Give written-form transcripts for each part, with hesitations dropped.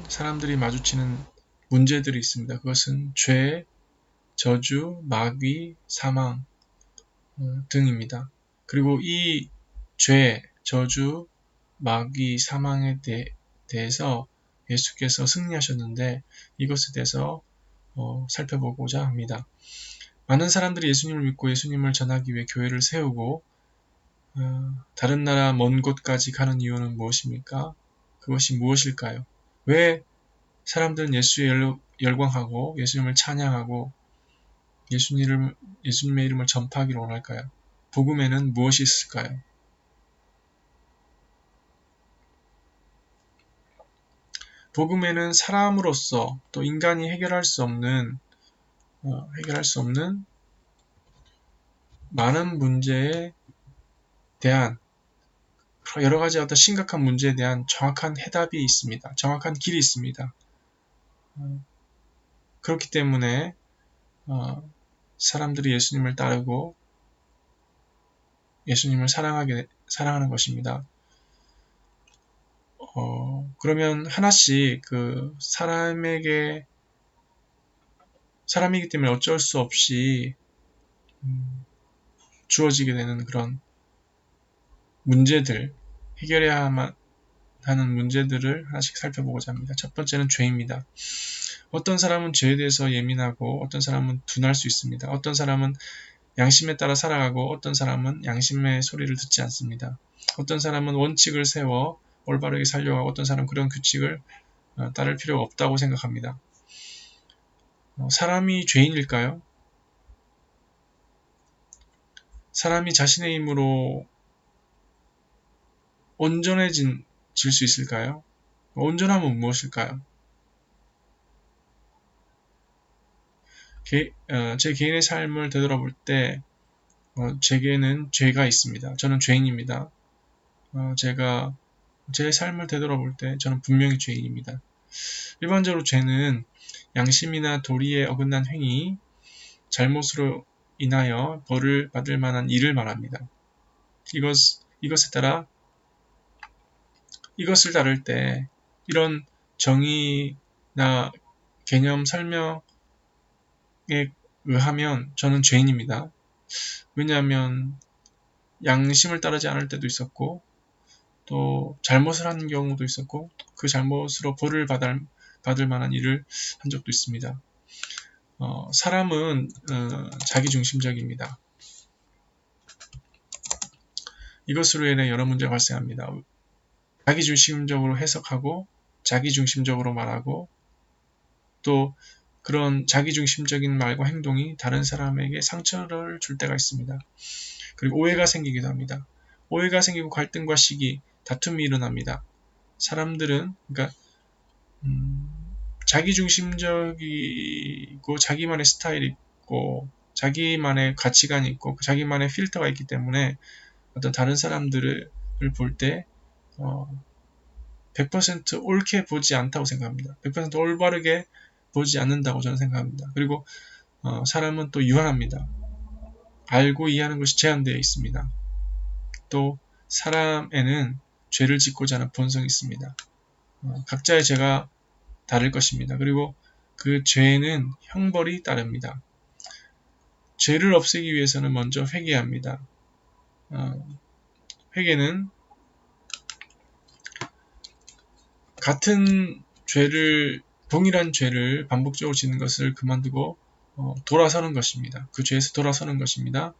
사람들이 마주치는 문제들이 있습니다. 그것은 죄, 저주, 마귀, 사망 등입니다. 그리고 이 죄, 저주, 마귀, 사망에 대해서 예수께서 승리하셨는데 이것에 대해서 살펴보고자 합니다. 많은 사람들이 예수님을 믿고 예수님을 전하기 위해 교회를 세우고 다른 나라 먼 곳까지 가는 이유는 무엇입니까? 그것이 무엇일까요? 왜 사람들은 예수에 열광하고 예수님을 찬양하고 예수님의 이름을 전파하기를 원할까요? 복음에는 무엇이 있을까요? 복음에는 사람으로서 또 인간이 해결할 수 없는 많은 문제에 대한 여러 가지 어떤 심각한 문제에 대한 정확한 해답이 있습니다. 정확한 길이 있습니다. 그렇기 때문에 사람들이 예수님을 따르고 예수님을 사랑하는 것입니다. 그러면 하나씩 사람이기 때문에 어쩔 수 없이 주어지게 되는 그런 문제들, 해결해야만 하는 문제들을 하나씩 살펴보고자 합니다. 첫 번째는 죄입니다. 어떤 사람은 죄에 대해서 예민하고 어떤 사람은 둔할 수 있습니다. 어떤 사람은 양심에 따라 살아가고 어떤 사람은 양심의 소리를 듣지 않습니다. 어떤 사람은 원칙을 세워 올바르게 살려고 하고 어떤 사람은 그런 규칙을 따를 필요가 없다고 생각합니다. 사람이 죄인일까요? 사람이 자신의 힘으로 온전해질 수 있을까요? 온전함은 무엇일까요? 제 개인의 삶을 되돌아볼 때 제게는 죄가 있습니다. 저는 죄인입니다. 제가 제 삶을 되돌아볼 때 저는 분명히 죄인입니다. 일반적으로 죄는 양심이나 도리에 어긋난 행위, 잘못으로 인하여 벌을 받을 만한 일을 말합니다. 이것을 다룰 때 이런 정의나 개념 설명에 의하면 저는 죄인입니다. 왜냐하면 양심을 따르지 않을 때도 있었고 또 잘못을 하는 경우도 있었고 그 잘못으로 벌을 받을 만한 일을 한 적도 있습니다. 사람은 자기중심적입니다. 이것으로 인해 여러 문제가 발생합니다. 자기중심적으로 해석하고 자기중심적으로 말하고 또 그런 자기중심적인 말과 행동이 다른 사람에게 상처를 줄 때가 있습니다. 그리고 오해가 생기기도 합니다. 오해가 생기고 갈등과 시기, 다툼이 일어납니다. 사람들은 자기중심적이고 자기만의 스타일이 있고 자기만의 가치관이 있고 자기만의 필터가 있기 때문에 어떤 다른 사람들을 볼 때 100% 옳게 보지 않다고 생각합니다. 100% 올바르게 보지 않는다고 저는 생각합니다. 그리고 사람은 또 유한합니다. 알고 이해하는 것이 제한되어 있습니다. 또 사람에는 죄를 짓고자 하는 본성이 있습니다. 각자의 죄가 다를 것입니다. 그리고 그 죄에는 형벌이 따릅니다. 죄를 없애기 위해서는 먼저 회개합니다. 회개는 동일한 죄를 반복적으로 짓는 것을 그만두고 돌아서는 것입니다. 그 죄에서 돌아서는 것입니다.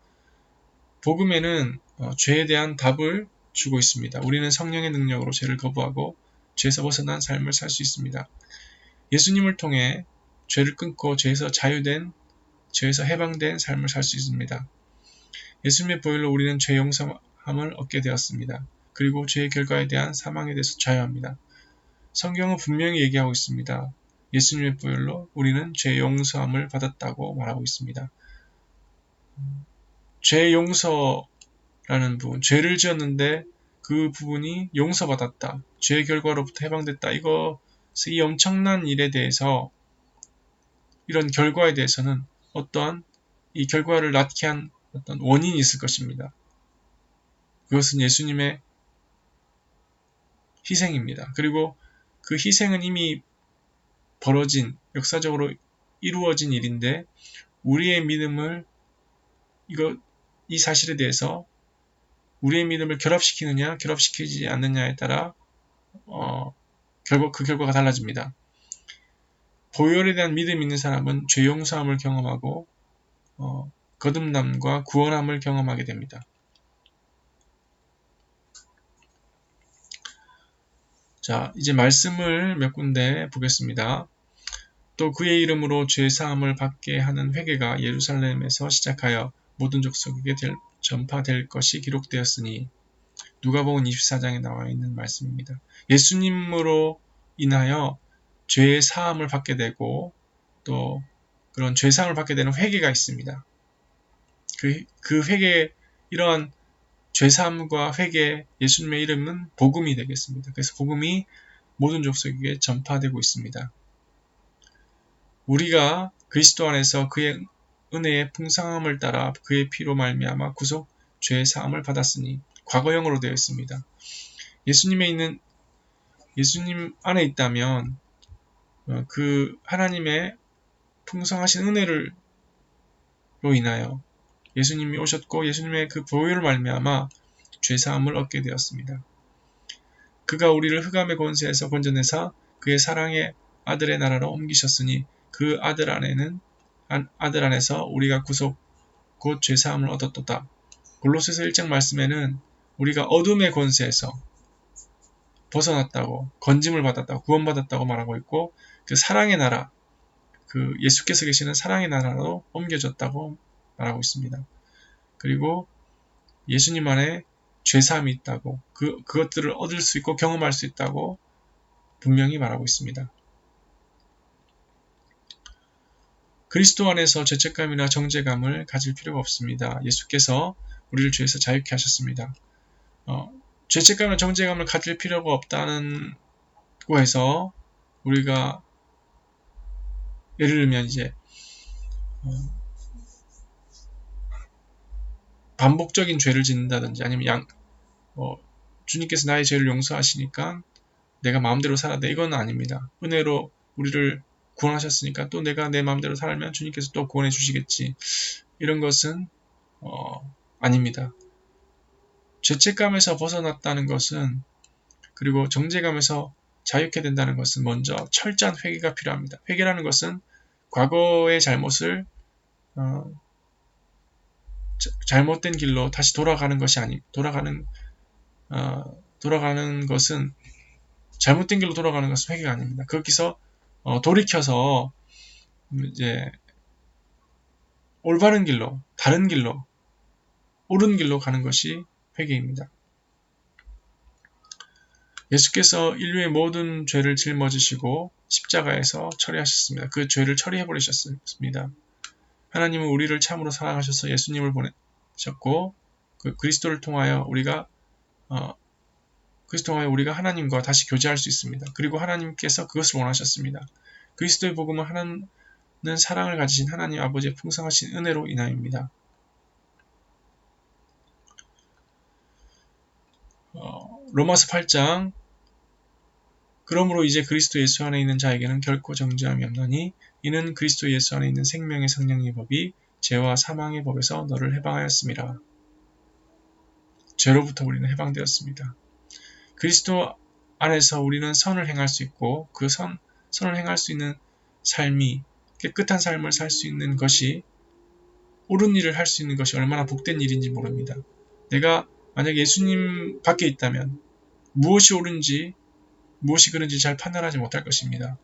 복음에는 죄에 대한 답을 주고 있습니다. 우리는 성령의 능력으로 죄를 거부하고 죄에서 벗어난 삶을 살 수 있습니다. 예수님을 통해 죄를 끊고 죄에서 해방된 삶을 살 수 있습니다. 예수님의 보혈로 우리는 죄 용서함을 얻게 되었습니다. 그리고 죄의 결과에 대한 사망에 대해서 자유합니다. 성경은 분명히 얘기하고 있습니다. 예수님의 보혈로 우리는 죄 용서함을 받았다고 말하고 있습니다. 죄 용서라는 부분, 죄를 지었는데 그 부분이 용서받았다. 죄의 결과로부터 해방됐다. 이 엄청난 일에 대해서 이런 결과에 대해서는 어떠한 이 결과를 낳게 한 어떤 원인이 있을 것입니다. 그것은 예수님의 희생입니다. 그리고 그 희생은 이미 벌어진, 역사적으로 이루어진 일인데 우리의 믿음을 이 사실에 대해서 우리의 믿음을 결합시키느냐 결합시키지 않느냐에 따라 그 결과가 달라집니다. 보혈에 대한 믿음이 있는 사람은 죄 용서함을 경험하고 거듭남과 구원함을 경험하게 됩니다. 자, 이제 말씀을 몇 군데 보겠습니다. 또 그의 이름으로 죄 사함을 받게 하는 회개가 예루살렘에서 시작하여 모든 족속에게 전파될 것이 기록되었으니 누가복음 24장에 나와 있는 말씀입니다. 예수님으로 인하여 죄의 사함을 받게 되고 또 그런 죄 사함을 받게 되는 회개가 있습니다. 그 회개, 이러한 죄 사함과 회개, 예수님의 이름은 복음이 되겠습니다. 그래서 복음이 모든 족속에게 전파되고 있습니다. 우리가 그리스도 안에서 그의 은혜의 풍성함을 따라 그의 피로 말미암아 구속 죄 사함을 받았으니 과거형으로 되어 있습니다. 예수님 안에 있다면 그 하나님의 풍성하신 은혜로 인하여 예수님이 오셨고 예수님의 그 보혈을 말미암아 죄 사함을 얻게 되었습니다. 그가 우리를 흑암의 권세에서 건져내사 그의 사랑의 아들의 나라로 옮기셨으니 그 아들 안에서 우리가 구속 곧 죄 사함을 얻었도다. 골로새서 1장 말씀에는 우리가 어둠의 권세에서 벗어났다고, 건짐을 받았다고, 구원받았다고 말하고 있고 그 사랑의 나라, 그 예수께서 계시는 사랑의 나라로 옮겨졌다고 말하고 있습니다. 그리고 예수님 안에 죄사함이 있다고, 그것들을 얻을 수 있고 경험할 수 있다고 분명히 말하고 있습니다. 그리스도 안에서 죄책감이나 정죄감을 가질 필요가 없습니다. 예수께서 우리를 죄에서 자유케 하셨습니다. 죄책감이나 정죄감을 가질 필요가 없다는 거에서 우리가 예를 들면 이제 반복적인 죄를 짓는다든지 아니면 주님께서 나의 죄를 용서하시니까 내가 마음대로 살아야 돼. 이건 아닙니다. 은혜로 우리를 구원하셨으니까 또 내가 내 마음대로 살면 주님께서 또 구원해 주시겠지. 이런 것은 아닙니다. 죄책감에서 벗어났다는 것은 그리고 정죄감에서 자유케 된다는 것은 먼저 철저한 회개가 필요합니다. 회개라는 것은 과거의 잘못을 잘못된 길로 다시 돌아가는 것이 돌아가는 것은 잘못된 길로 돌아가는 것은 회개가 아닙니다. 거기서 돌이켜서 이제 올바른 길로, 다른 길로, 옳은 길로 가는 것이 회개입니다. 예수께서 인류의 모든 죄를 짊어지시고 십자가에서 처리하셨습니다. 그 죄를 처리해버리셨습니다. 하나님은 우리를 참으로 사랑하셔서 예수님을 보내셨고 그 그리스도를 통하여 우리가 하나님과 다시 교제할 수 있습니다. 그리고 하나님께서 그것을 원하셨습니다. 그리스도의 복음은 하나는 사랑을 가지신 하나님 아버지의 풍성하신 은혜로 인하여입니다. 로마서 8장 그러므로 이제 그리스도 예수 안에 있는 자에게는 결코 정죄함이 없나니 이는 그리스도 예수 안에 있는 생명의 성령의 법이 죄와 사망의 법에서 너를 해방하였음이라. 죄로부터 우리는 해방되었습니다. 그리스도 안에서 우리는 선을 행할 수 있고 그 선을 행할 수 있는 삶이 깨끗한 삶을 살 수 있는 것이 옳은 일을 할 수 있는 것이 얼마나 복된 일인지 모릅니다. 내가 만약 예수님 밖에 있다면 무엇이 옳은지 무엇이 그른지 잘 판단하지 못할 것입니다.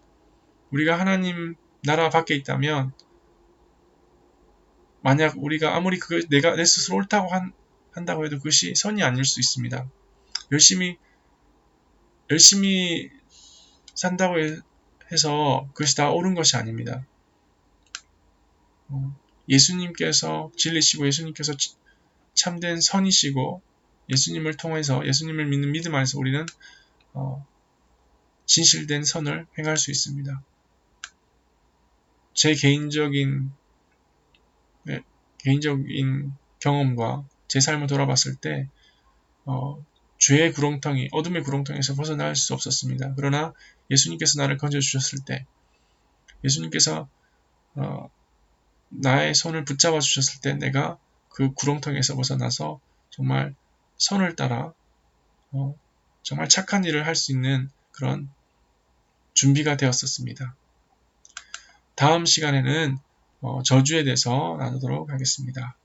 우리가 하나님 나라 밖에 있다면 만약 우리가 아무리 내가 내 스스로 옳다고 한다고 해도 그것이 선이 아닐 수 있습니다. 열심히 산다고 해서 그것이 다 옳은 것이 아닙니다. 예수님께서 진리시고 예수님께서 참된 선이시고 예수님을 통해서 예수님을 믿는 믿음 안에서 우리는 진실된 선을 행할 수 있습니다. 제 개인적인 경험과 제 삶을 돌아봤을 때 죄의 구렁텅이, 어둠의 구렁텅이에서 벗어날 수 없었습니다. 그러나 예수님께서 나를 건져주셨을 때, 예수님께서 나의 손을 붙잡아 주셨을 때 내가 그 구렁텅이에서 벗어나서 정말 선을 따라 정말 착한 일을 할 수 있는 그런 준비가 되었었습니다. 다음 시간에는 저주에 대해서 나누도록 하겠습니다.